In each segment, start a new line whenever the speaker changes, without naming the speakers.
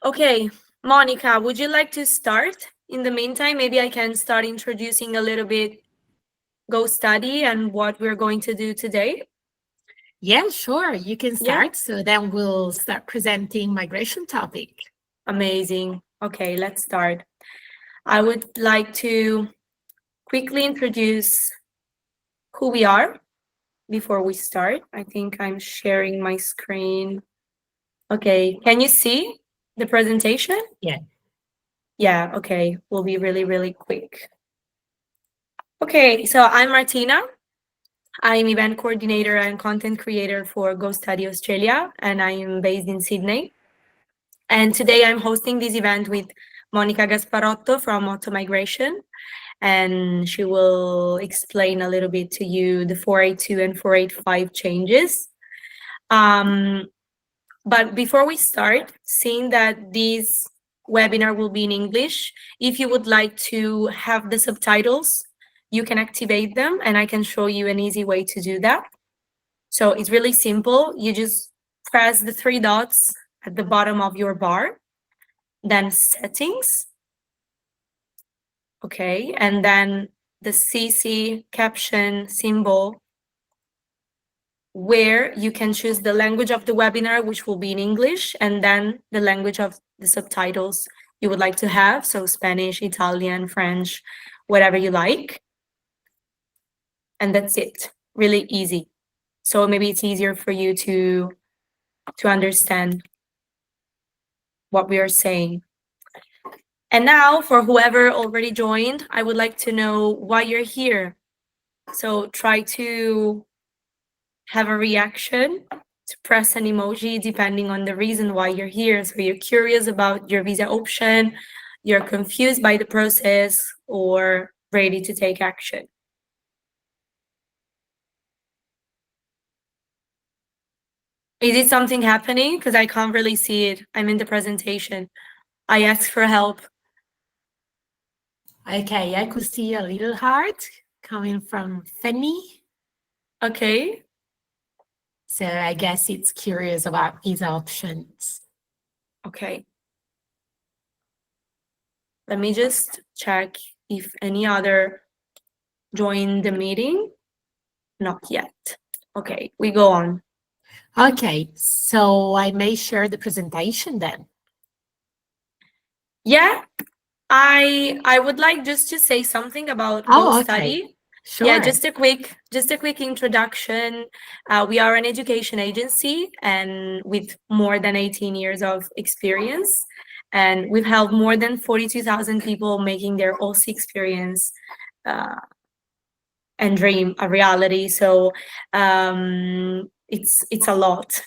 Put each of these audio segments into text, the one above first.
Okay, Monica, would you like to start? In the meantime, maybe I can start introducing a little bit Go Study and what we're going to do today.
Yeah, sure. You can
Yeah,
start. So then we'll start presenting migration topic.
amazing. Okay, let's start. I would like to quickly introduce who we are before we start. I think I'm sharing my screen. Okay, can you see the presentation?
Yeah.
Yeah, okay, we'll be really, really quick. Okay, so I'm Martina. I'm event coordinator and content creator for Go Study Australia, and I am based in Sydney. And today I'm hosting this event with Monica Gasparotto from Auto Migration, and she will explain a little bit to you the 482 and 485 changes. Um, but before we start, seeing that this webinar will be in English, if you would like to have the subtitles, you can activate them, and I can show you an easy way to do that. So it's really simple. You just press the three dots at the bottom of your bar, then settings, okay, and then the CC caption symbol, where you can choose the language of the webinar, which will be in English, and then the language of the subtitles you would like to have, so Spanish, Italian, French, whatever you like. And that's it. Really easy. So maybe it's easier for you to understand what we are saying. And now, for whoever already joined, I would like to know why you're here. So try to have a reaction, to press an emoji depending on the reason why you're here. So you're curious about your visa option, you're confused by the process, or ready to take action. Is it something happening? Because I can't really see it. I'm in the presentation. I asked for help.
Okay, I could see a little heart coming from Fanny.
Okay.
So I guess it's curious about his options.
Okay. Let me just check if any other joined the meeting. Not yet. Okay, we go on.
Okay, so I may share the presentation then.
Yeah, I would like just to say something about Go
Oh, okay.
Study. Yeah,
Sure.
just a quick introduction. We are an education agency and with more than 18 years of experience. And we've helped more than 42,000 people making their OC experience and dream a reality. So it's a lot.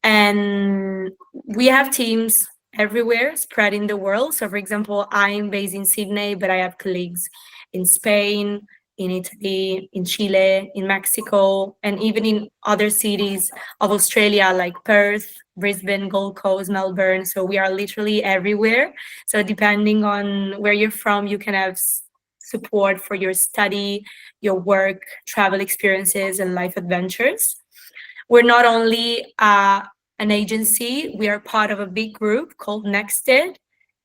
And we have teams everywhere spread in the world. So for example, I'm based in Sydney, but I have colleagues in Spain, in Italy, in Chile, in Mexico, and even in other cities of Australia like Perth, Brisbane, Gold Coast, Melbourne. So we are literally everywhere. So depending on where you're from, you can have support for your study, your work, travel experiences, and life adventures. We're not only an agency, we are part of a big group called Nexted.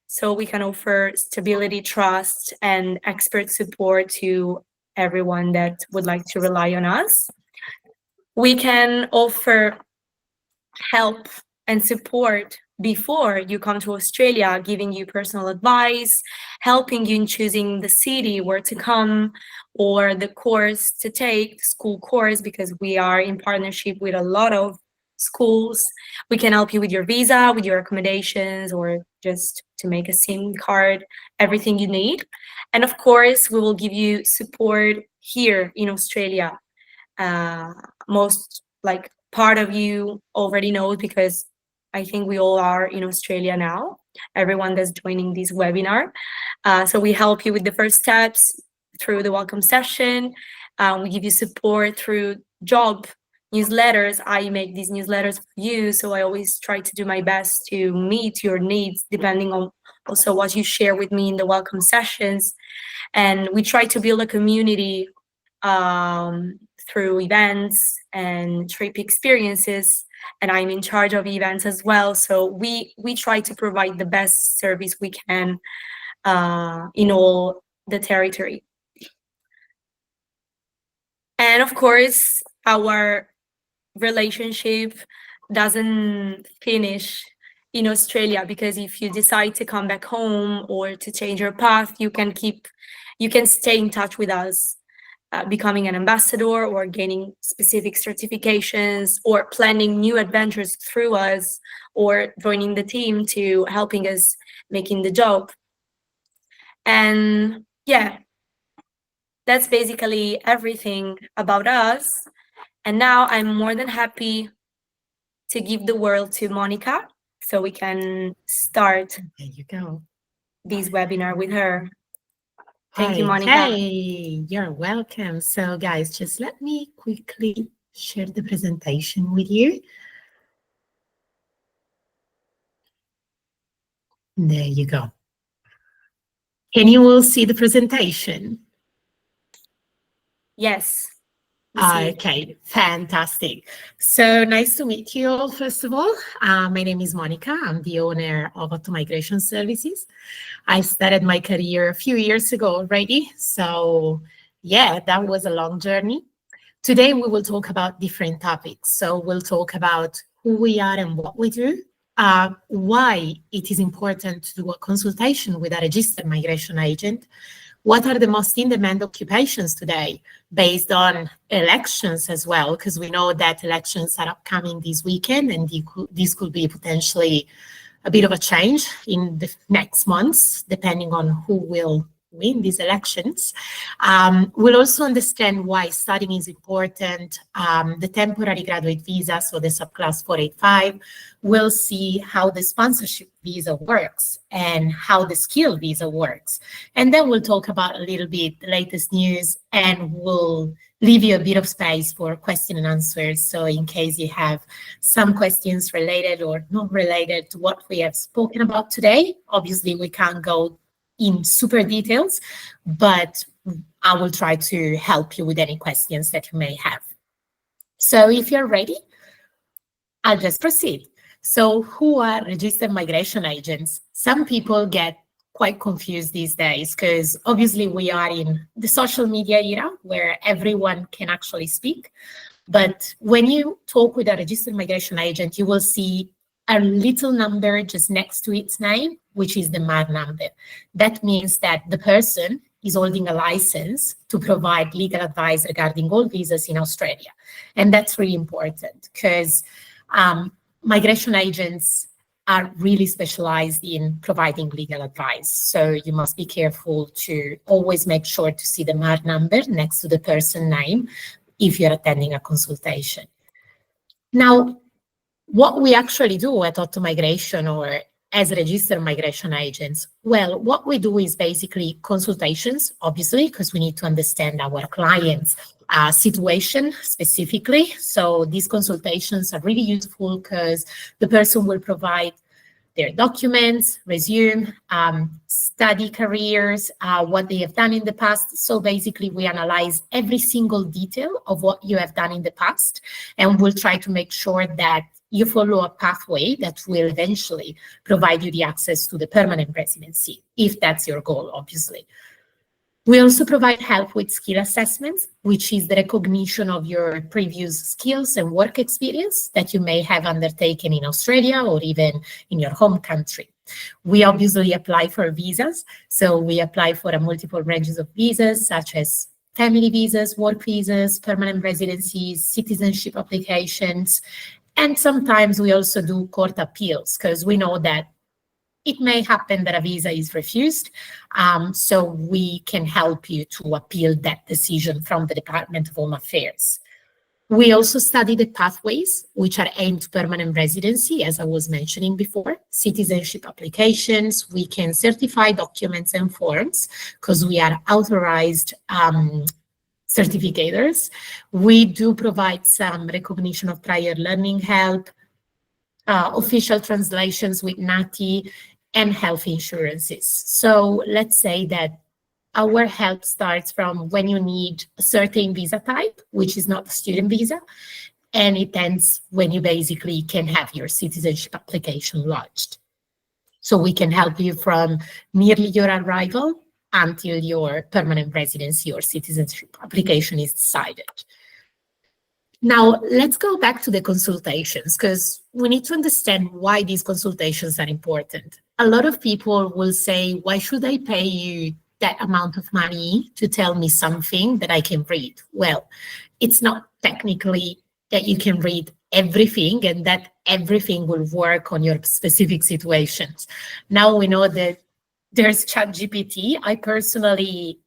So we can offer stability, trust, and expert support to everyone that would like to rely on us. We can offer help and support before you come to Australia, giving you personal advice, helping you in choosing the city where to come or the course to take, the school course, because we are in partnership with a lot of schools. We can help you with your visa, with your accommodations, or just to make a SIM card, everything you need. And of course, we will give you support here in Australia. Uh, most like part of you already knows because I think we all are in Australia now, everyone that's joining this webinar. So we help you with the first steps through the welcome session. We give you support through job newsletters. I make these newsletters for you, so I always try to do my best to meet your needs depending on also what you share with me in the welcome sessions. And we try to build a community through events and trip experiences. and I'm in charge of events as well. So we try to provide the best service we can in all the territory. And of course, our relationship doesn't finish in Australia, because if you decide to come back home or to change your path, you can stay in touch with us, becoming an ambassador or gaining specific certifications or planning new adventures through us, or joining the team to helping us making the job. And yeah, that's basically everything about us. And now I'm more than happy to give the word to Monica so we can start
There you go.
this webinar with her. Thank you, Monica.
Okay, you're welcome. So guys, just let me quickly share the presentation with you. There you go. Can you all see the presentation?
Yes. we see.
Okay, fantastic. So nice to meet you all, first of all. My name is Monica. I'm the owner of Auto Migration Services. I started my career a few years ago already. So yeah, that was a long journey. Today, we will talk about different topics. So we'll talk about who we are and what we do, why it is important to do a consultation with a registered migration agent, what are the most in-demand occupations today based on elections as well, because we know that elections are upcoming this weekend, and this could be potentially a bit of a change in the next months, depending on who will win these elections. We'll also understand why studying is important, the temporary graduate visa, so the subclass 485. We'll see how the sponsorship visa works and how the skill visa works. And then we'll talk about a little bit the latest news, and we'll leave you a bit of space for question and answers. So in case you have some questions related or not related to what we have spoken about today, obviously we can't go in super details, but I will try to help you with any questions that you may have. So if you're ready, I'll just proceed. So who are registered migration agents? Some people get quite confused these days because obviously we are in the social media era where everyone can actually speak. But when you talk with a registered migration agent, you will see a little number just next to its name, which is the MAR number. That means that the person is holding a license to provide legal advice regarding all visas in Australia. And that's really important because migration agents are really specialized in providing legal advice. So you must be careful to always make sure to see the MAR number next to the person name if you're attending a consultation. Now, what we actually do at Auto Migration or as registered migration agents, well, what we do is basically consultations, obviously, because we need to understand our clients' situation specifically. So these consultations are really useful because the person will provide their documents, resume, study careers, what they have done in the past. So basically, we analyze every single detail of what you have done in the past, and we'll try to make sure that you follow a pathway that will eventually provide you the access to the permanent residency, if that's your goal, obviously. We also provide help with skill assessments, which is the recognition of your previous skills and work experience that you may have undertaken in Australia or even in your home country. We obviously apply for visas. So we apply for a multiple ranges of visas, such as family visas, work visas, permanent residencies, citizenship applications. And sometimes we also do court appeals because we know that it may happen that a visa is refused, so we can help you to appeal that decision from the Department of Home Affairs. We also study the pathways, which are aimed to permanent residency, as I was mentioning before, citizenship applications. We can certify documents and forms because we are authorized certificators. We do provide some recognition of prior learning help, official translations with NATI, and health insurances. So let's say that our help starts from when you need a certain visa type, which is not a student visa, and it ends when you basically can have your citizenship application lodged. So we can help you from nearly your arrival until your permanent residency or citizenship application is decided. Now, let's go back to the consultations, because we need to understand why these consultations are important. A lot of people will say, why should I pay you that amount of money to tell me something that I can read? Well, it's not technically that you can read everything and that everything will work on your specific situations. Now we know that there's ChatGPT. I personally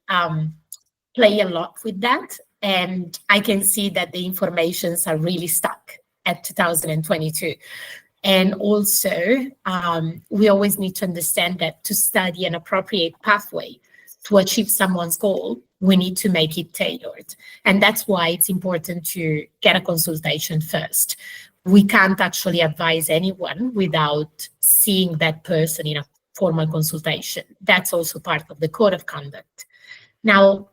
play a lot with that, and I can see that the informations are really stuck at 2022. And also, we always need to understand that to study an appropriate pathway to achieve someone's goal, we need to make it tailored. And that's why it's important to get a consultation first. We can't actually advise anyone without seeing that person in a formal consultation. That's also part of the code of conduct. Now,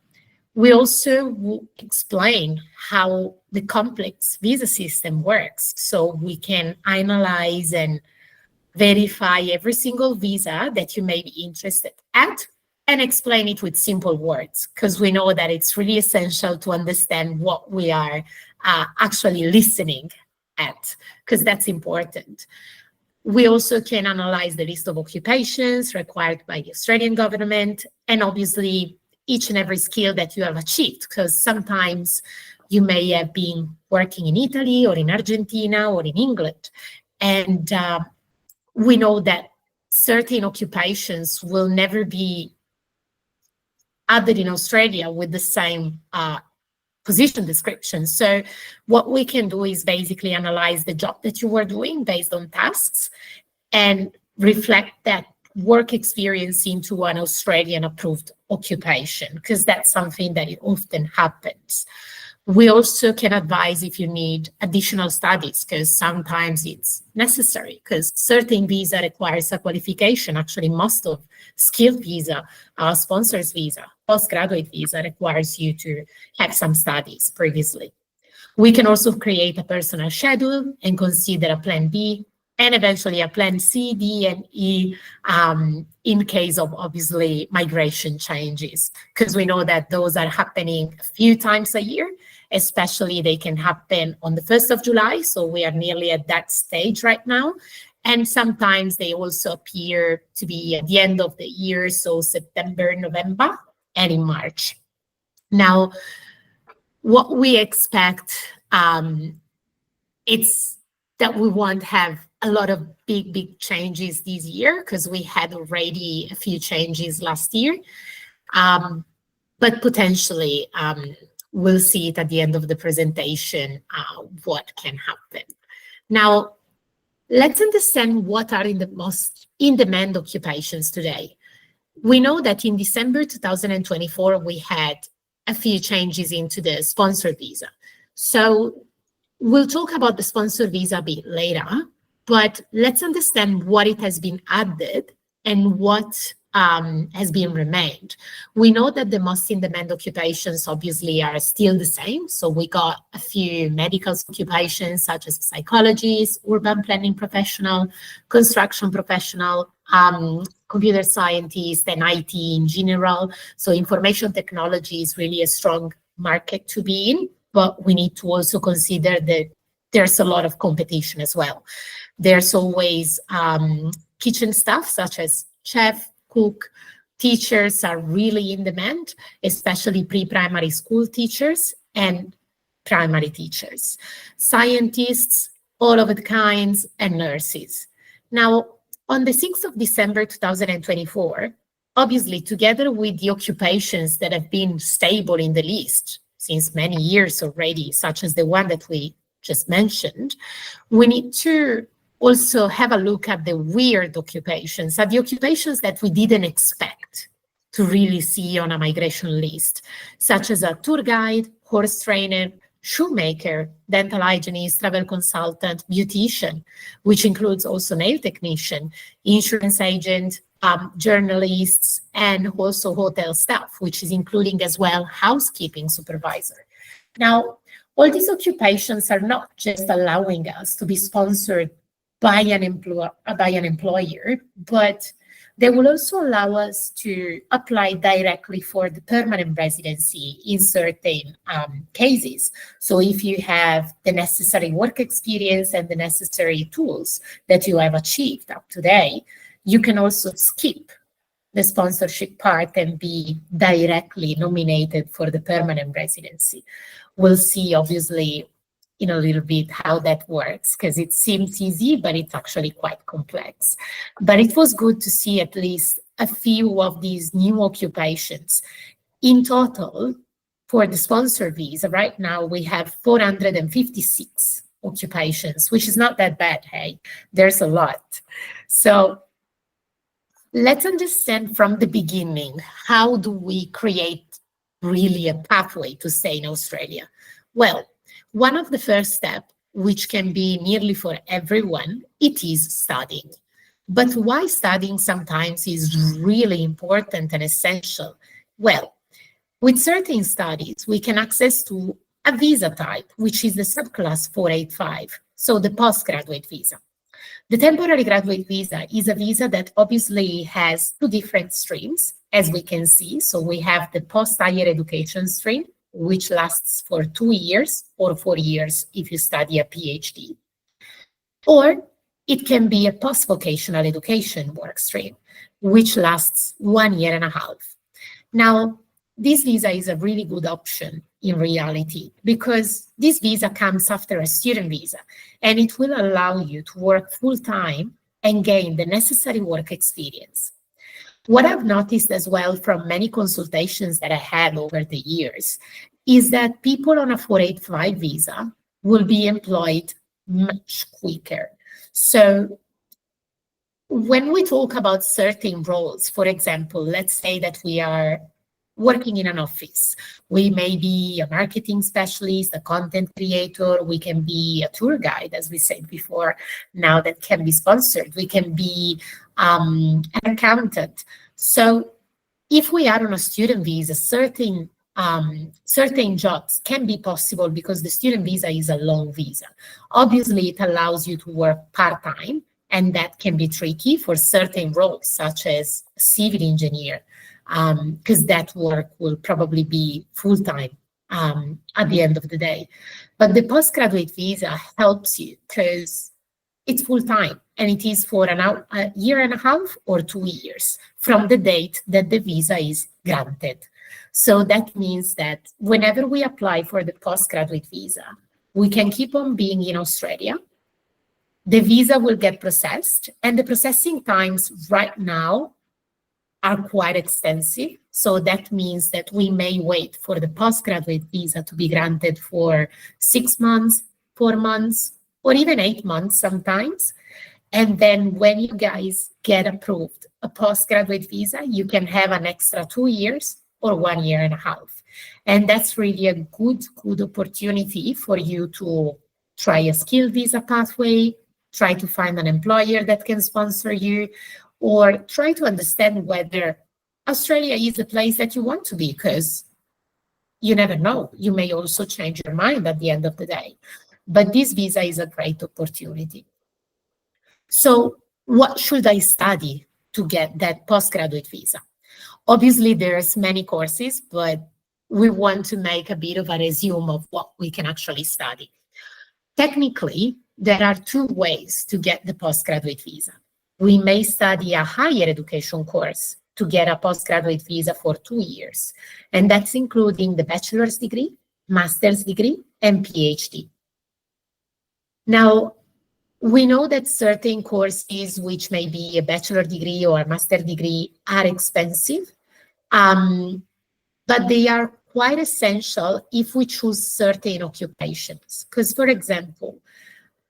we also will explain how the complex visa system works, so we can analyze and verify every single visa that you may be interested at and explain it with simple words, because we know that it's really essential to understand what we are actually listening at, because that's important. We also can analyze the list of occupations required by the Australian government, and obviously each and every skill that you have achieved, because sometimes you may have been working in Italy or in Argentina or in England. And we know that certain occupations will never be added in Australia with the same position description. So what we can do is basically analyze the job that you were doing based on tasks and reflect that work experience into an Australian approved occupation, because that's something that it often happens. We also can advise if you need additional studies, because sometimes it's necessary, because certain visa requires a qualification. Actually, most of skilled visa, sponsors visa, postgraduate visa requires you to have some studies previously. We can also create a personal schedule and consider a plan B and eventually a plan C, D, and E in case of obviously migration changes, because we know that those are happening a few times a year. Especially they can happen on the 1st of July, so we are nearly at that stage right now. And sometimes they also appear to be at the end of the year, so September, November, and in March. Now, what we expect, it's that we won't have a lot of big changes this year, because we had already a few changes last year, but potentially we'll see it at the end of the presentation, what can happen. Now, let's understand what are the most in-demand occupations today. We know that in December 2024, we had a few changes into the sponsor visa. So we'll talk about the sponsor visa a bit later, but let's understand what it has been added and what has been remained. We know that the most in-demand occupations obviously are still the same. So we got a few medical occupations such as psychologist, urban planning professional, construction professional, computer scientist, and IT in general. So information technology is really a strong market to be in, but we need to also consider that there's a lot of competition as well. There's always kitchen staff such as chef, cook. Teachers are really in demand, especially pre-primary school teachers and primary teachers. Scientists, all of the kinds, and nurses. Now, on the 6th of December 2024, obviously together with the occupations that have been stable in the list since many years already, such as the one that we just mentioned, we need to also have a look at the weird occupations, at the occupations that we didn't expect to really see on a migration list, such as a tour guide, horse trainer, shoemaker, dental hygienist, travel consultant, beautician, which includes also nail technician, insurance agent, journalists, and also hotel staff, which is including as well housekeeping supervisor. Now, All these occupations are not just allowing us to be sponsored by an employer, but they will also allow us to apply directly for the permanent residency in certain cases. So if you have the necessary work experience and the necessary tools that you have achieved up to date, you can also skip the sponsorship part and be directly nominated for the permanent residency. We'll see, obviously, in a little bit how that works, because it seems easy, but it's actually quite complex. But it was good to see at least a few of these new occupations. In total, for the sponsor visa, right now we have 456 occupations, which is not that bad, hey? There's a lot. So let's understand from the beginning, how do we create really a pathway to stay in Australia? Well, one of the first steps, which can be nearly for everyone, it is studying. But why studying sometimes is really important and essential? Well, with certain studies, we can access to a visa type, which is the subclass 485, so the postgraduate visa. The temporary graduate visa is a visa that obviously has two different streams, as we can see. So we have the post-higher education stream, which lasts for 2 years or 4 years if you study a PhD. Or it can be a post-vocational education work stream, which lasts 1 year and a half. Now, this visa is a really good option in reality, because this visa comes after a student visa, and it will allow you to work full-time and gain the necessary work experience. What I've noticed as well from many consultations that I had over the years is that people on a 485 visa will be employed much quicker. So when we talk about certain roles, for example, let's say that we are working in an office. We may be a marketing specialist, a content creator, we can be a tour guide, as we said before, now that can be sponsored. We can be an accountant. So if we are on a student visa, certain jobs can be possible because the student visa is a long visa. Obviously, it allows you to work part-time, and that can be tricky for certain roles, such as a civil engineer, because that work will probably be full-time at the end of the day. But the postgraduate visa helps you because it's full-time, and it is for a year and a half or 2 years from the date that the visa is granted. So that means that whenever we apply for the postgraduate visa, we can keep on being in Australia. The visa will get processed, and the processing times right now are quite extensive. So that means that we may wait for the postgraduate visa to be granted for 6 months, 4 months, or even 8 months sometimes. And then when you guys get approved a postgraduate visa, you can have an extra 2 years or 1 year and a half. And that's really a good opportunity for you to try a skill visa pathway, try to find an employer that can sponsor you, or try to understand whether Australia is the place that you want to be, because you never know. You may also change your mind at the end of the day. But this visa is a great opportunity. So what should I study to get that postgraduate visa? Obviously, there's many courses, but we want to make a bit of a resume of what we can actually study. Technically, there are 2 ways to get the postgraduate visa. We may study a higher education course to get a postgraduate visa for 2 years, and that's including the bachelor's degree, master's degree, and PhD. Now, we know that certain courses, which may be a bachelor degree or a master degree, are expensive, but they are quite essential if we choose certain occupations. Because, for example,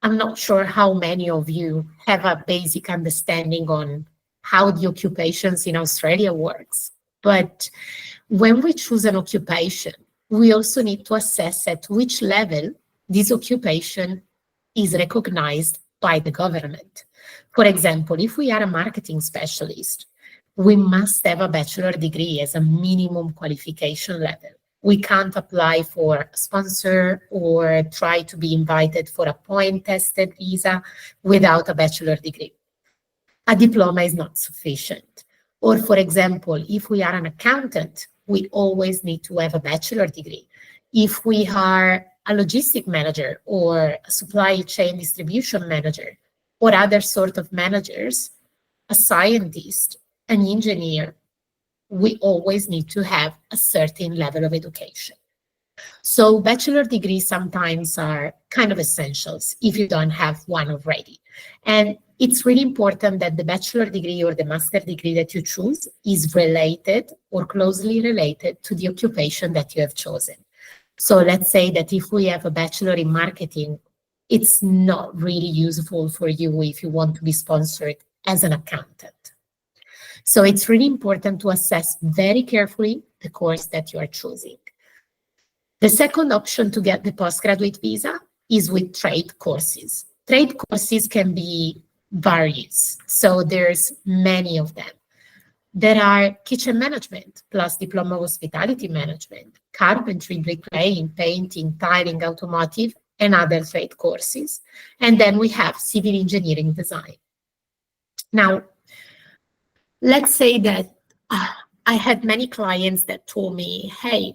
I'm not sure how many of you have a basic understanding on how the occupations in Australia works. But when we choose an occupation, we also need to assess at which level this occupation is recognized by the government. For example, if we are a marketing specialist, we must have a bachelor degree as a minimum qualification level. We can't apply for a sponsor or try to be invited for a point-tested visa without a bachelor degree. A diploma is not sufficient. Or for example, if we are an accountant, we always need to have a bachelor degree. If we are a logistic manager or a supply chain distribution manager or other sort of managers, a scientist, an engineer, we always need to have a certain level of education. So bachelor degrees sometimes are kind of essentials if you don't have one already. And it's really important that the bachelor degree or the master degree that you choose is related or closely related to the occupation that you have chosen. So let's say that if we have a bachelor in marketing, it's not really useful for you if you want to be sponsored as an accountant. So it's really important to assess very carefully the course that you are choosing. The second option to get the postgraduate visa is with trade courses. Trade courses can be various, so there's many of them. There are kitchen management plus diploma of hospitality management, carpentry, bricklaying, painting, tiling, automotive, and other trade courses. And then we have civil engineering design. Now, let's say that I had many clients that told me, hey,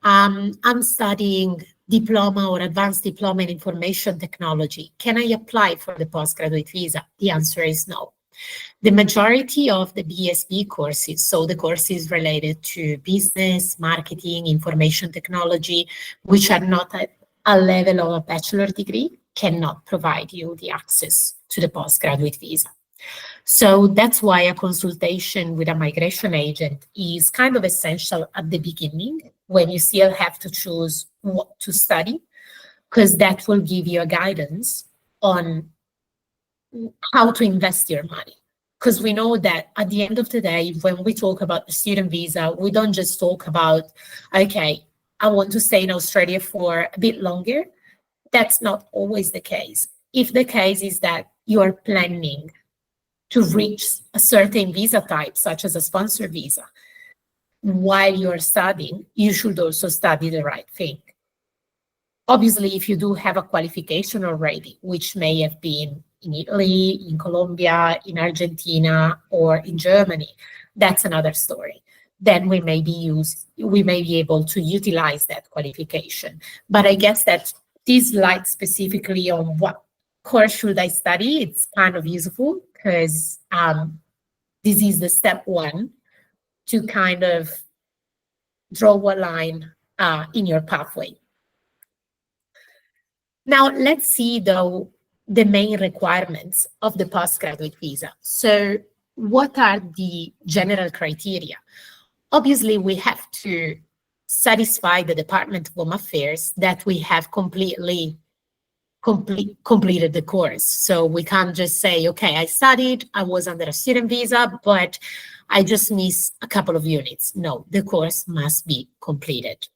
I'm studying diploma or advanced diploma in information technology. Can I apply for the postgraduate visa? The answer is no. The majority of the BSB courses, so the courses related to business, marketing, information technology, which are not at a level of a bachelor degree, cannot provide you the access to the postgraduate visa. So that's why a consultation with a migration agent is kind of essential at the beginning when you still have to choose what to study, because that will give you a guidance on how to invest your money. Because we know that at the end of the day, when we talk about the student visa, we don't just talk about, okay, I want to stay in Australia for a bit longer. That's not always the case. If the case is that you are planning to reach a certain visa type, such as a sponsor visa, while you're studying, you should also study the right thing. Obviously, if you do have a qualification already, which may have been in Italy, in Colombia, in Argentina, or in Germany, that's another story. Then we may be able to utilize that qualification. But I guess that this light specifically on what course should I study, it's kind of useful because this is the step one to kind of draw a line in your pathway. Now, let's see, though, the main requirements of the postgraduate visa. So what are the general criteria? Obviously, we have to satisfy the Department of Home Affairs that we have completed the course. So we can't just say, okay, I studied, I was under a student visa, but I just missed a couple of units. No, the course must be completed.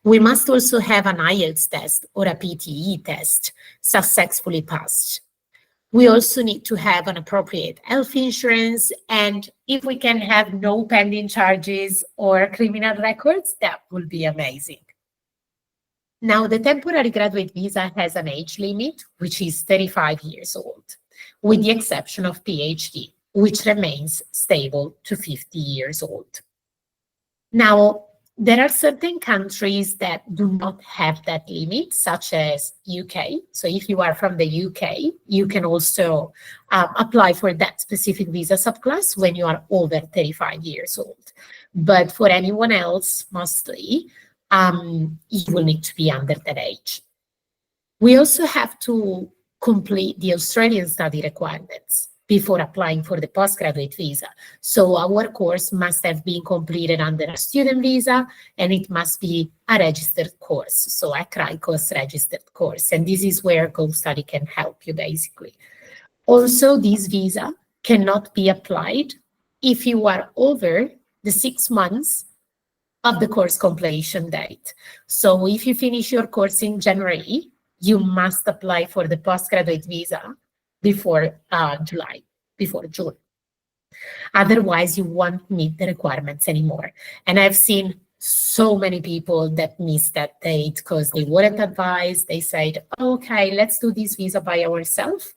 We must also have an IELTS test or a PTE test successfully passed. We also need to have an appropriate health insurance, and if we can have no pending charges or criminal records, that would be amazing. Now, the temporary graduate visa has an age limit, which is 35 years old, with the exception of PhD, which remains stable to 50 years old. Now, there are certain countries that do not have that limit, such as UK. So if you are from the UK, you can also apply for that specific visa subclass when you are over 35 years old. But for anyone else, mostly, you will need to be under that age. We also have to complete the Australian study requirements before applying for the postgraduate visa. So our course must have been completed under a student visa, and it must be a registered course, so a CRICOS registered course. And this is where GoStudy can help you, basically. Also, this visa cannot be applied if you are over the 6 months of the course completion date. So if you finish your course in January, you must apply for the postgraduate visa before June. Otherwise, you won't meet the requirements anymore. And I've seen so many people that missed that date because they weren't advised. They said, okay, let's do this visa by ourselves.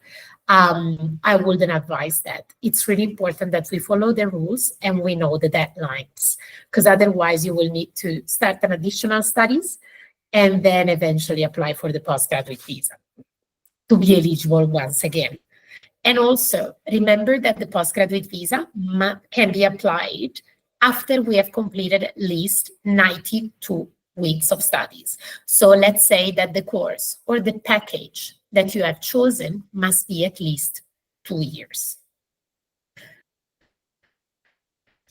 I wouldn't advise that. It's really important that we follow the rules and we know the deadlines, because otherwise you will need to start an additional studies and then eventually apply for the postgraduate visa to be eligible once again. And also remember that the postgraduate visa can be applied after we have completed at least 92 weeks of studies. So let's say that the course or the package that you have chosen must be at least 2 years.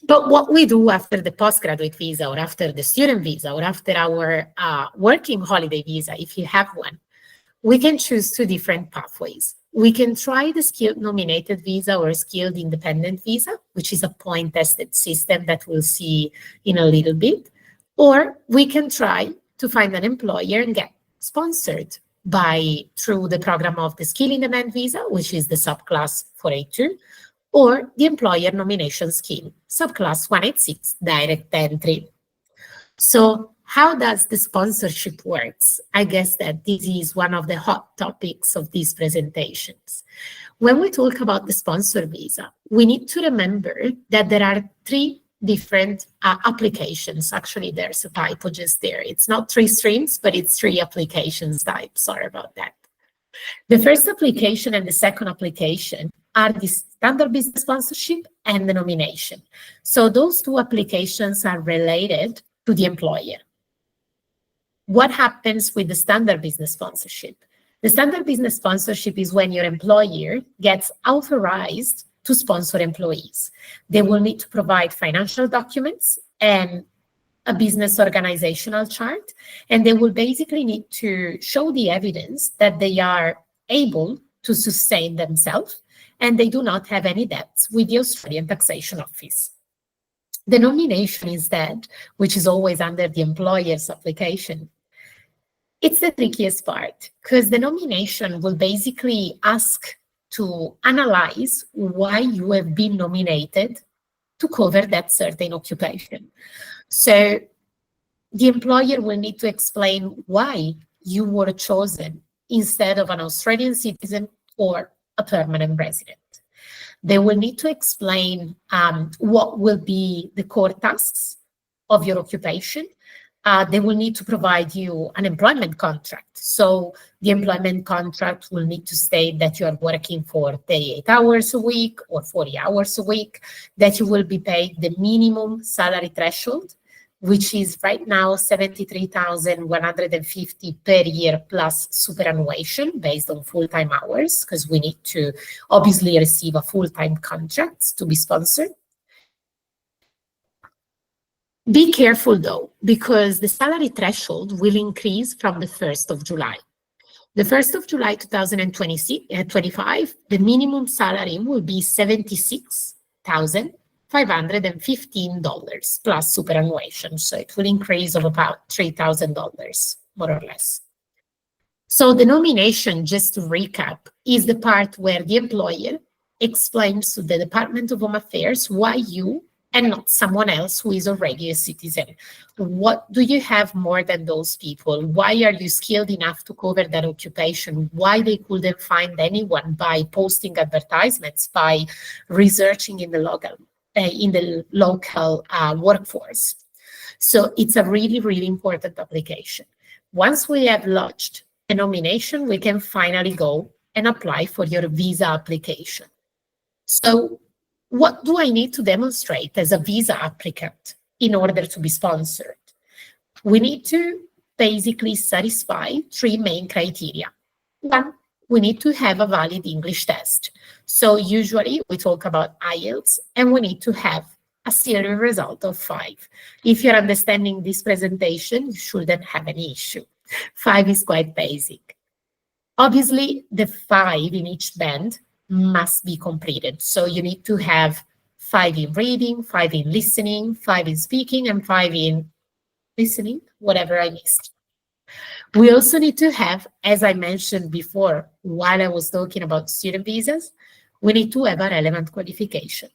But what we do after the postgraduate visa or after the student visa or after our working holiday visa, if you have one, we can choose 2 different pathways. We can try the skilled nominated visa or skilled independent visa, which is a point-tested system that we'll see in a little bit. Or we can try to find an employer and get sponsored through the program of the skilled independent visa, which is the subclass 482, or the employer nomination scheme, subclass 186, direct entry. So how does the sponsorship works? I guess that this is one of the hot topics of these presentations. When we talk about the sponsor visa, we need to remember that there are 3 different applications. Actually, there's a typo just there. It's not 3 streams, but it's 3 applications type. Sorry about that. The first application and the second application are the standard business sponsorship and the nomination. So those 2 applications are related to the employer. What happens with the standard business sponsorship? The standard business sponsorship is when your employer gets authorized to sponsor employees. They will need to provide financial documents and a business organizational chart, and they will basically need to show the evidence that they are able to sustain themselves and they do not have any debts with the Australian Taxation Office. The nomination instead, which is always under the employer's application, it's the trickiest part, because the nomination will basically ask to analyze why you have been nominated to cover that certain occupation. So the employer will need to explain why you were chosen instead of an Australian citizen or a permanent resident. They will need to explain what will be the core tasks of your occupation. They will need to provide you an employment contract. So the employment contract will need to state that you are working for 38 hours a week or 40 hours a week, that you will be paid the minimum salary threshold, which is right now $73,150 per year plus superannuation based on full-time hours, because we need to obviously receive a full-time contract to be sponsored. Be careful though, because the salary threshold will increase from the 1st of July. The 1st of July 2025, the minimum salary will be $76,515 plus superannuation. So it will increase of about $3,000, more or less. So the nomination, just to recap, is the part where the employer explains to the Department of Home Affairs why you and not someone else who is already a citizen. What do you have more than those people? Why are you skilled enough to cover that occupation? Why they couldn't find anyone by posting advertisements, by researching in the local workforce? So it's a really, really important application. Once we have lodged a nomination, we can finally go and apply for your visa application. So what do I need to demonstrate as a visa applicant in order to be sponsored? We need to basically satisfy 3 main criteria. 1, we need to have a valid English test. So usually we talk about IELTS, and we need to have a serial result of 5. If you're understanding this presentation, you shouldn't have any issue. 5 is quite basic. Obviously, the 5 in each band must be completed. So you need to have 5 in reading, 5 in listening, 5 in speaking, and 5 in listening, whatever I missed. We also need to have, as I mentioned before, while I was talking about student visas, we need to have a relevant qualification.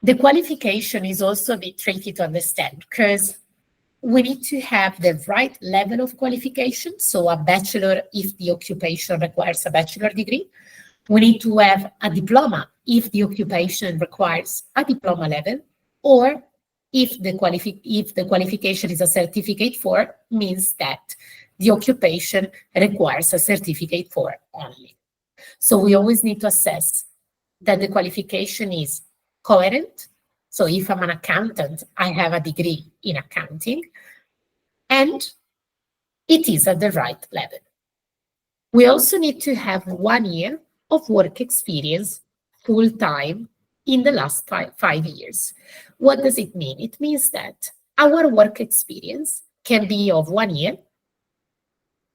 The qualification is also a bit tricky to understand because we need to have the right level of qualification. So a bachelor if the occupation requires a bachelor degree. We need to have a diploma if the occupation requires a diploma level, or if the qualification is a certificate for, means that the occupation requires a certificate for only. So we always need to assess that the qualification is coherent. So if I'm an accountant, I have a degree in accounting, and it is at the right level. We also need to have 1 year of work experience full-time in the last 5 years. What does it mean? It means that our work experience can be of 1 year.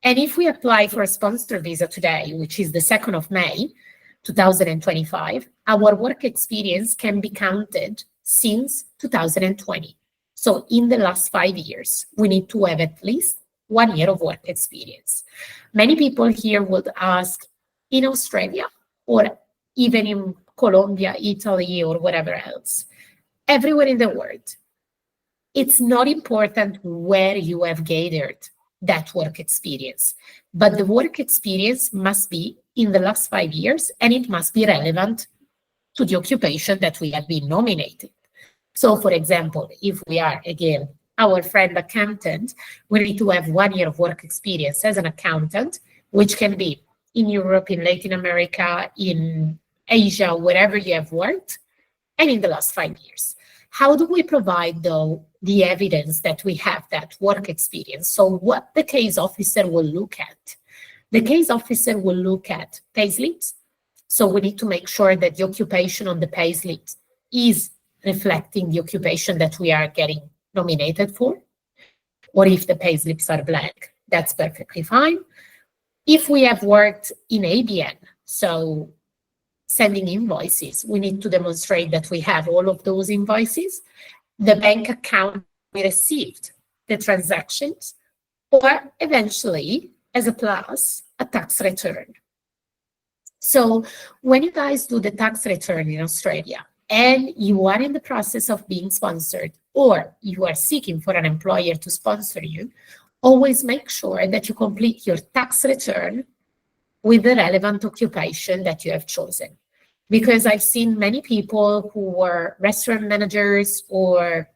And if we apply for a sponsor visa today, which is the 2nd of May, 2025, our work experience can be counted since 2020. So in the last 5 years, we need to have at least 1 year of work experience. Many people here would ask, in Australia or even in Colombia, Italy, or whatever else, everywhere in the world, it's not important where you have gathered that work experience, but the work experience must be in the last 5 years, and it must be relevant to the occupation that we have been nominated. So for example, if we are, again, our friend accountant, we need to have 1 year of work experience as an accountant, which can be in Europe, in Latin America, in Asia, wherever you have worked, and in the last 5 years. How do we provide, though, the evidence that we have that work experience? So what the case officer will look at? The case officer will look at payslips. So we need to make sure that the occupation on the payslips is reflecting the occupation that we are getting nominated for. Or if the payslips are blank, that's perfectly fine. If we have worked in ABN, so sending invoices, we need to demonstrate that we have all of those invoices, the bank account we received the transactions, or eventually, as a plus, a tax return. So when you guys do the tax return in Australia and you are in the process of being sponsored, or you are seeking for an employer to sponsor you, always make sure that you complete your tax return with the relevant occupation that you have chosen. Because I've seen many people who were restaurant managers or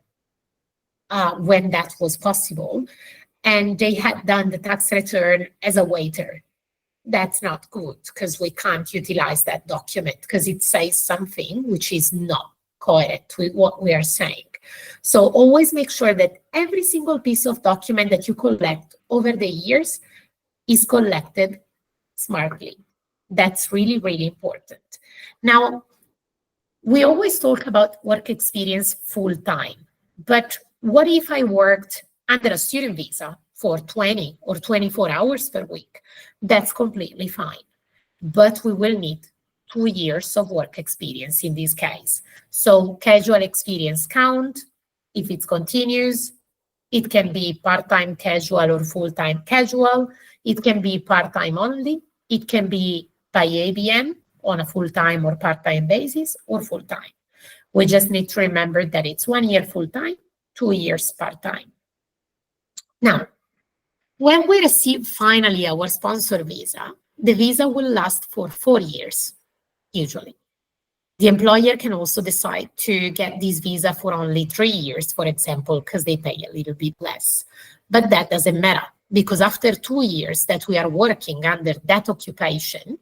when that was possible, and they had done the tax return as a waiter. That's not good because we can't utilize that document because it says something which is not coherent with what we are saying. So always make sure that every single piece of document that you collect over the years is collected smartly. That's really, really important. Now, we always talk about work experience full-time, but what if I worked under a student visa for 20 or 24 hours per week? That's completely fine, but we will need 2 years of work experience in this case. So casual experience count, if it continues, it can be part-time casual or full-time casual. It can be part-time only. It can be by ABN on a full-time or part-time basis, or full-time. We just need to remember that it's 1 year full-time, 2 years part-time. Now, when we receive finally our sponsor visa, the visa will last for 4 years, usually. The employer can also decide to get this visa for only 3 years, for example, because they pay a little bit less. But that doesn't matter, because after 2 years that we are working under that occupation,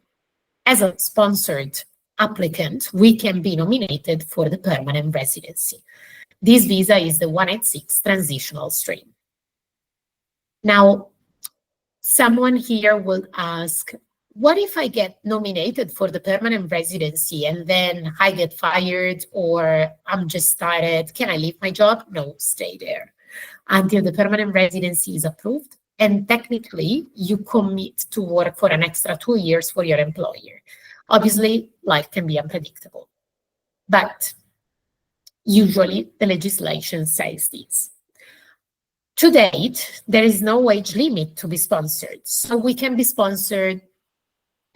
as a sponsored applicant, we can be nominated for the permanent residency. This visa is the 186 transitional stream. Now, someone here will ask, what if I get nominated for the permanent residency and then I get fired or I'm just started? Can I leave my job? No, stay there until the permanent residency is approved. And technically, you commit to work for an extra 2 years for your employer. Obviously, life can be unpredictable, but usually the legislation says this. To date, there is no age limit to be sponsored. So we can be sponsored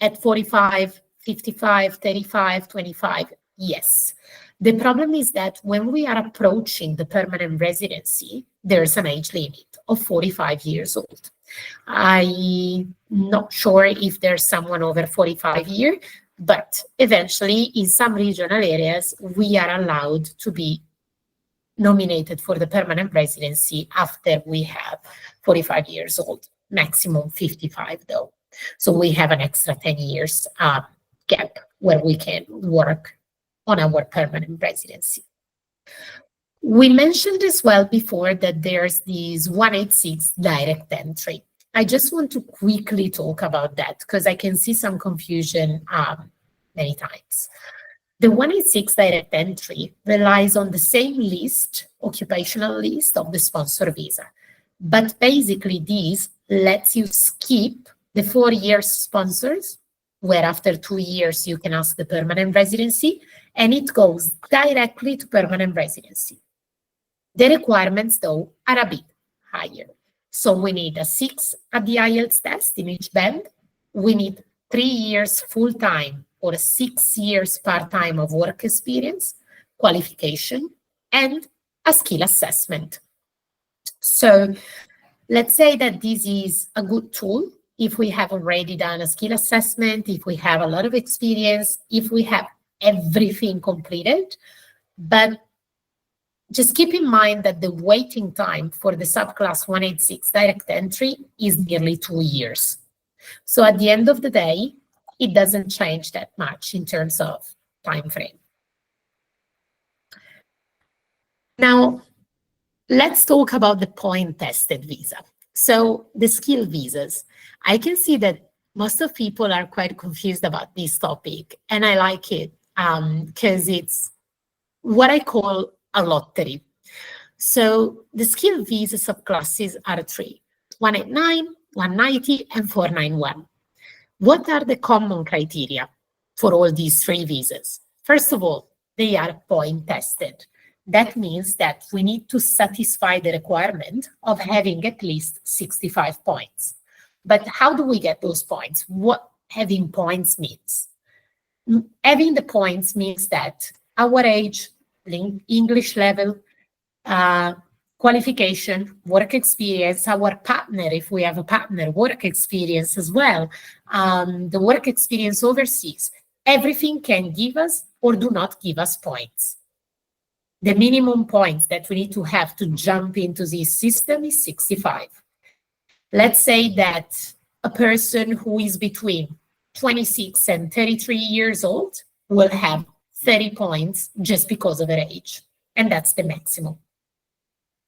at 45, 55, 35, 25. Yes. The problem is that when we are approaching the permanent residency, there's an age limit of 45 years old. I'm not sure if there's someone over 45 years, but eventually in some regional areas, we are allowed to be nominated for the permanent residency after we have 45 years old, maximum 55 though. So we have an extra 10 years gap where we can work on our permanent residency. We mentioned as well before that there's this 186 direct entry. I just want to quickly talk about that because I can see some confusion many times. The 186 direct entry relies on the same list, occupational list of the sponsor visa. But basically this lets you skip the 4 years sponsors, where after 2 years you can ask the permanent residency, and it goes directly to permanent residency. The requirements, though, are a bit higher. So we need a 6 at the IELTS test in each band. We need 3 years full-time or 6 years part-time of work experience, qualification, and a skill assessment. So let's say that this is a good tool if we have already done a skill assessment, if we have a lot of experience, if we have everything completed. But just keep in mind that the waiting time for the subclass 186 direct entry is nearly 2 years. So at the end of the day, it doesn't change that much in terms of time frame. Now, let's talk about the point-tested visa. So the skill visas, I can see that most of people are quite confused about this topic, and I like it because it's what I call a lottery. So the skill visa subclasses are 3, 189, 190, and 491. What are the common criteria for all these 3 visas? First of all, they are point tested. That means that we need to satisfy the requirement of having at least 65 points. But how do we get those points? What having points means? Having the points means that our age, English level, qualification, work experience, our partner, if we have a partner, work experience as well, the work experience overseas, everything can give us or do not give us points. The minimum points that we need to have to jump into this system is 65. Let's say that a person who is between 26 and 33 years old will have 30 points just because of their age, and that's the maximum.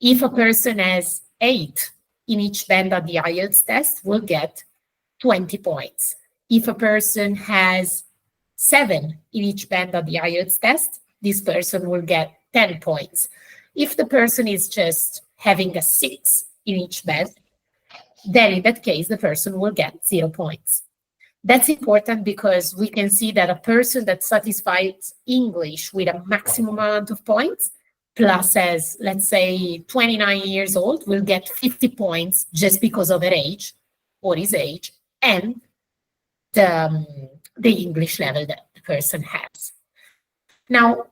If a person has 8 in each band of the IELTS test, will get 20 points. If a person has 7 in each band of the IELTS test, this person will get 10 points. If the person is just having a 6 in each band, then in that case, the person will get 0 points. That's important because we can see that a person that satisfies English with a maximum amount of points, plus as, let's say, 29 years old, will get 50 points just because of her age or his age and the English level that the person has. Now,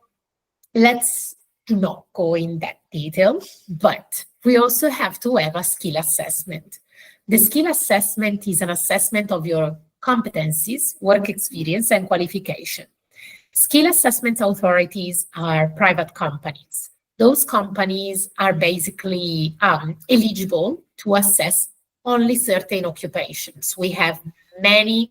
let's not go in that detail, but we also have to have a skill assessment. The skill assessment is an assessment of your competencies, work experience, and qualification. Skill assessment authorities are private companies. Those companies are basically eligible to assess only certain occupations. We have many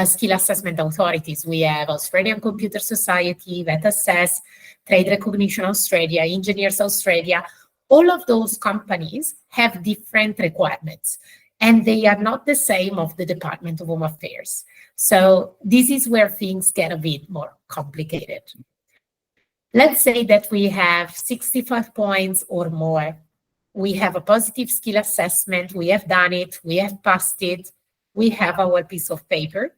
skill assessment authorities. We have Australian Computer Society, VetAssess, Trade Recognition Australia, Engineers Australia. All of those companies have different requirements, and they are not the same of the Department of Home Affairs. So this is where things get a bit more complicated. Let's say that we have 65 points or more. We have a positive skill assessment. We have done it. We have passed it. We have our piece of paper.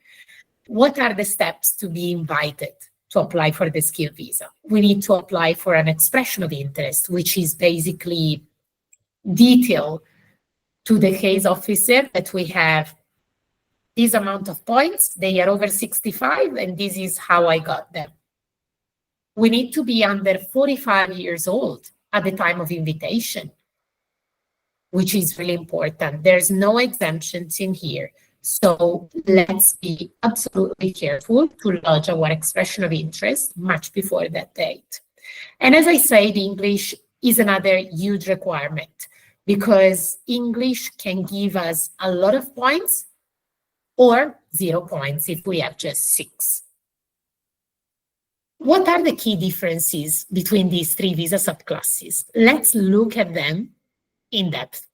What are the steps to be invited to apply for the skill visa? We need to apply for an expression of interest, which is basically detail to the case officer that we have this amount of points, they are over 65, and this is how I got them. We need to be under 45 years old at the time of invitation, which is really important. There's no exemptions in here. So let's be absolutely careful to lodge our expression of interest much before that date. And as I said, English is another huge requirement because English can give us a lot of points or 0 points if we have just 6. What are the key differences between these 3 visa subclasses? Let's look at them in depth.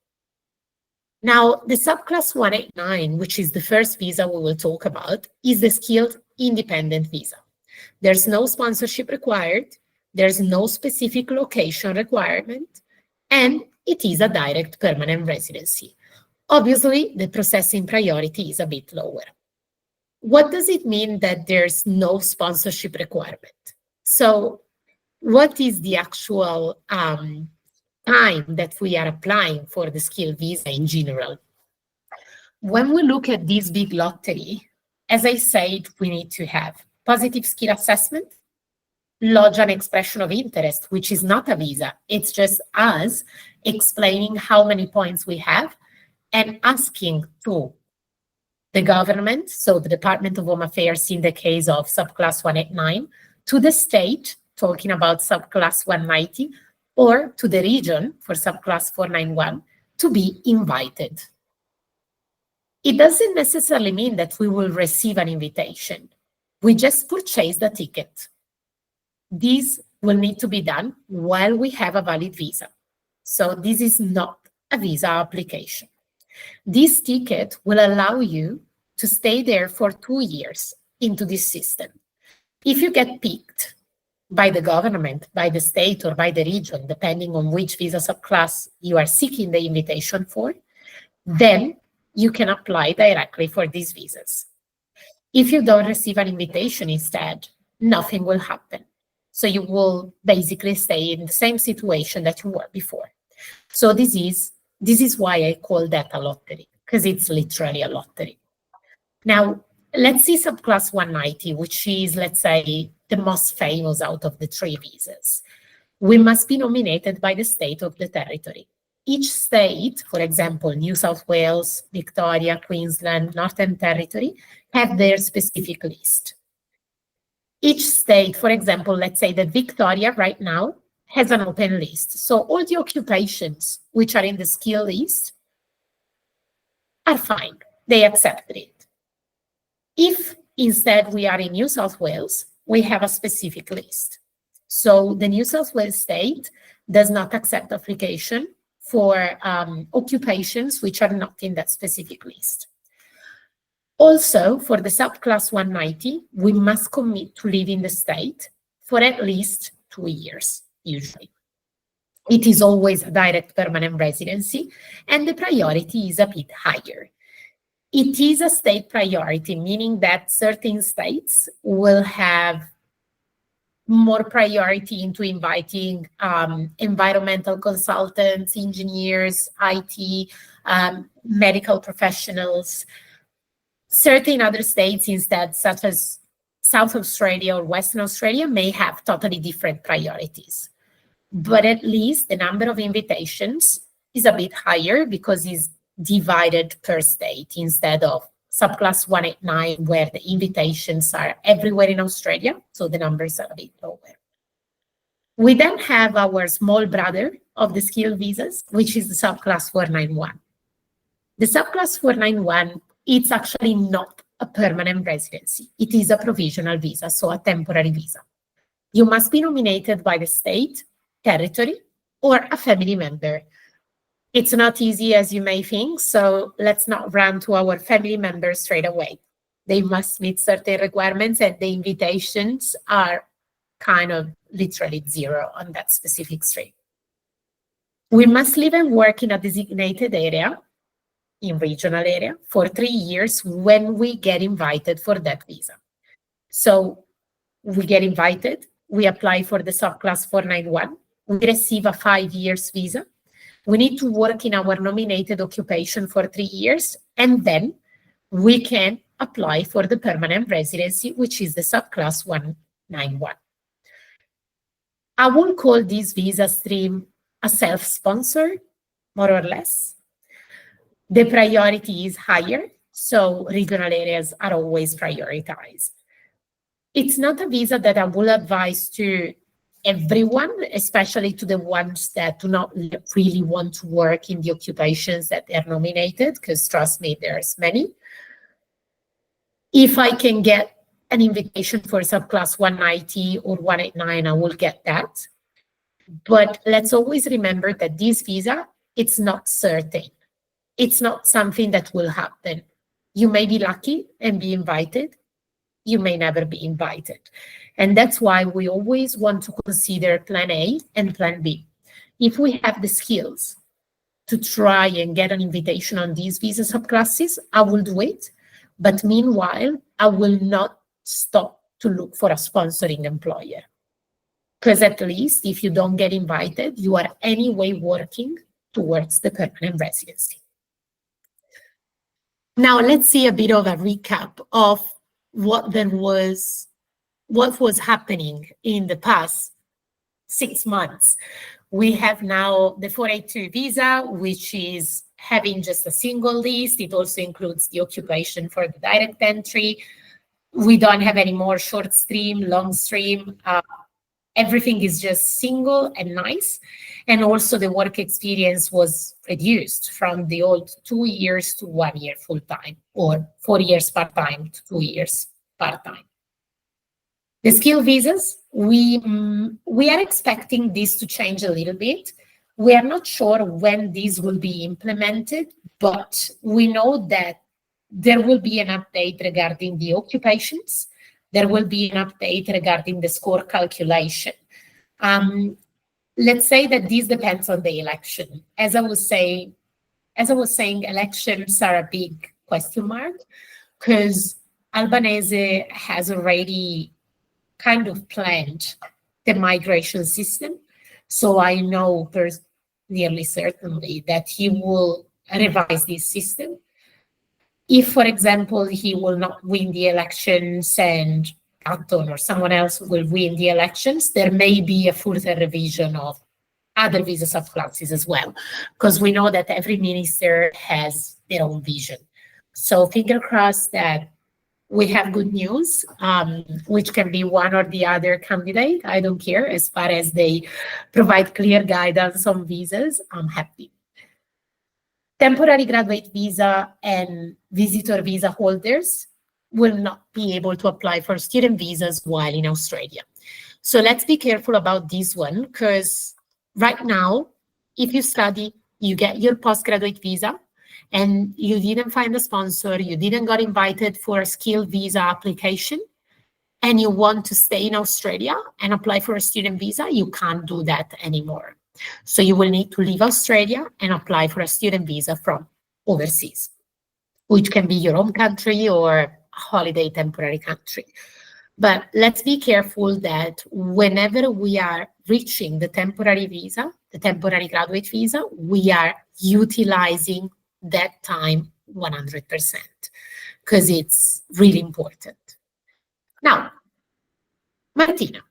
Now, the subclass 189, which is the first visa we will talk about, is the skilled independent visa. There's no sponsorship required, there's no specific location requirement, and it is a direct permanent residency. Obviously, the processing priority is a bit lower. What does it mean that there's no sponsorship requirement? So what is the actual time that we are applying for the skilled visa in general? When we look at this big lottery, as I said, we need to have positive skill assessment, lodge an expression of interest, which is not a visa. It's just us explaining how many points we have and asking to the government, so the Department of Home Affairs in the case of subclass 189, to the state, talking about subclass 190, or to the region for subclass 491, to be invited. It doesn't necessarily mean that we will receive an invitation. We just purchase the ticket. This will need to be done while we have a valid visa. So this is not a visa application. This ticket will allow you to stay there for 2 years into this system. If you get picked by the government, by the state, or by the region, depending on which visa subclass you are seeking the invitation for, then you can apply directly for these visas. If you don't receive an invitation instead, nothing will happen. So you will basically stay in the same situation that you were before. So this is why I call that a lottery, because it's literally a lottery. Now, let's see subclass 190, which is, let's say, the most famous out of the 3 visas. We must be nominated by the state of the territory. Each state, for example, New South Wales, Victoria, Queensland, Northern Territory, have their specific list. Each state, for example, let's say that Victoria right now has an open list. So all the occupations which are in the skill list are fine. They accepted it. If instead we are in New South Wales, we have a specific list. So the New South Wales state does not accept application for occupations which are not in that specific list. Also, for the subclass 190, we must commit to live in the state for at least 2 years, usually. It is always a direct permanent residency, and the priority is a bit higher. It is a state priority, meaning that certain states will have more priority into inviting environmental consultants, engineers, IT, medical professionals. Certain other states instead, such as South Australia or Western Australia, may have totally different priorities. But at least the number of invitations is a bit higher because it's divided per state instead of subclass 189, where the invitations are everywhere in Australia, so the numbers are a bit lower. We then have our small brother of the skilled visas, which is the subclass 491. The subclass 491, it's actually not a permanent residency. It is a provisional visa, so a temporary visa. You must be nominated by the state, territory, or a family member. It's not easy as you may think, so let's not run to our family members straight away. They must meet certain requirements, and the invitations are kind of literally 0 on that specific stream. We must live and work in a designated area, in regional area, for 3 years when we get invited for that visa. So we get invited, we apply for the subclass 491, we receive a 5 years visa. We need to work in our nominated occupation for 3 years, and then we can apply for the permanent residency, which is the subclass 191. I will call this visa stream a self-sponsor, more or less. The priority is higher, so regional areas are always prioritized. It's not a visa that I will advise to everyone, especially to the ones that do not really want to work in the occupations that they're nominated, because trust me, there's many. If I can get an invitation for subclass 190 or 189, I will get that. But let's always remember that this visa, it's not certain. It's not something that will happen. You may be lucky and be invited. You may never be invited. And that's why we always want to consider plan A and plan B. If we have the skills to try and get an invitation on these visa subclasses, I will do it. But meanwhile, I will not stop to look for a sponsoring employer. Because at least if you don't get invited, you are anyway working towards the permanent residency. Now let's see a bit of a recap of what was happening in the past 6 months. We have now the 482 visa, which is having just a single list. It also includes the occupation for the direct entry. We don't have any more short stream, long stream. Everything is just single and nice. And also the work experience was reduced from the old 2 years to 1 year full-time, or 4 years part-time to 2 years part-time. The skill visas, we are expecting this to change a little bit. We are not sure when these will be implemented, but we know that there will be an update regarding the occupations. There will be an update regarding the score calculation. Let's say that this depends on the election. As I was saying, elections are a big question mark because Albanese has already kind of planned the migration system. So I know nearly certainly that he will revise this system. If, for example, he will not win the elections and Anton or someone else will win the elections, there may be a further revision of other visa subclasses as well, because we know that every minister has their own vision. So finger crossed that we have good news, which can be one or the other candidate. I don't care, as far as they provide clear guidance on visas, I'm happy. Temporary graduate visa and visitor visa holders will not be able to apply for student visas while in Australia. So let's be careful about this one, because right now, if you study, you get your postgraduate visa, and you didn't find a sponsor, you didn't got invited for a skill visa application, and you want to stay in Australia and apply for a student visa, you can't do that anymore. So you will need to leave Australia and apply for a student visa from overseas, which can be your home country or a holiday temporary country. But let's be careful that whenever we are reaching the temporary visa, the temporary graduate visa, we are utilizing that time 100%, because it's really important. Now, Martina,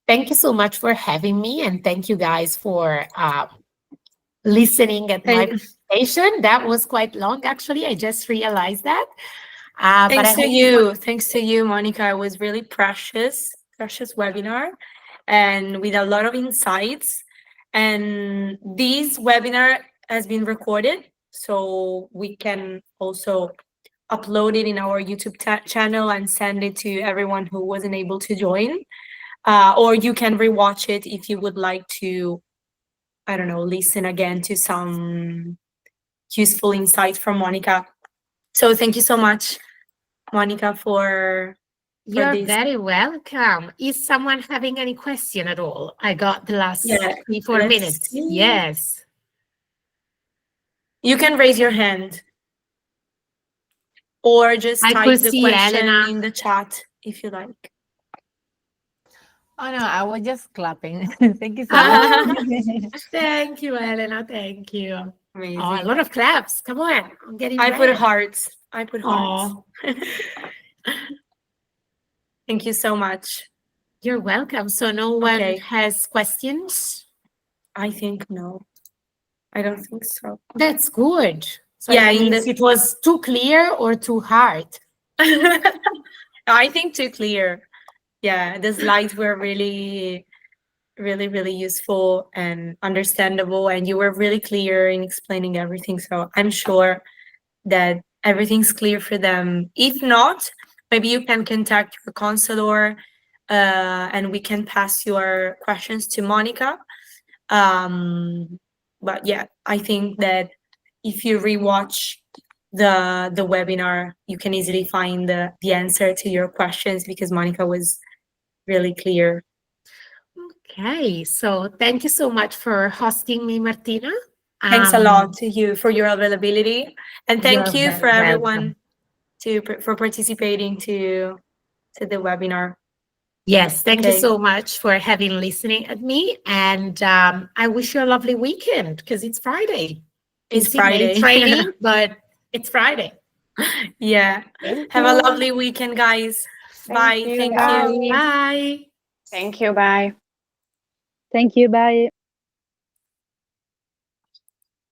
thank you so much for having me, and thank you guys for listening at my presentation. That was quite long, actually. I just realized that.
Thanks to you, Monica. It was really precious webinar, and with a lot of insights. And this webinar has been recorded, so we can also upload it in our YouTube channel and send it to everyone who wasn't able to join. Or you can rewatch it if you would like to, I don't know, listen again to some useful insights from Monica. So thank you so much, Monica, for
You're
this.
very welcome. Is someone having any question at all? I got the last 3-4 minutes.
See.
Yes.
You can raise your hand or just type the question
Elena
in the chat if you like.
Oh, no, I was just clapping. Thank you so much.
Thank you, Elena. Thank you.
Amazing.
Oh, a lot of claps. Come on. I'm getting
I
ready.
put hearts. Thank you so much.
You're welcome. So no one
Okay.
has questions?
I think no. I don't think so.
That's good. So
Yeah,
it
in
means
the
it was too clear or too hard.
I think too clear. Yeah, the slides were really, really useful and understandable, and you were really clear in explaining everything. So I'm sure that everything's clear for them. If not, maybe you can contact your counselor, and we can pass your questions to Monica. But yeah, I think that if you rewatch the webinar, you can easily find the answer to your questions because Monica was really clear.
Okay, so thank you so much for hosting me, Martina.
Thanks a lot to you for your availability, and thank
You're
you
very
for everyone
welcome.
for participating to the webinar.
Yes, thank you
Okay.
so much for having listening at me, and I wish you a lovely weekend because it's Friday. In
It's
Sydney,
Friday.
it's raining, but it's Friday.
Yeah.
Thank
Have a
you.
lovely weekend, guys. Bye.
you.
Thank
Bye.
you.
Bye.
Thank you. Bye.
Thank you. Bye.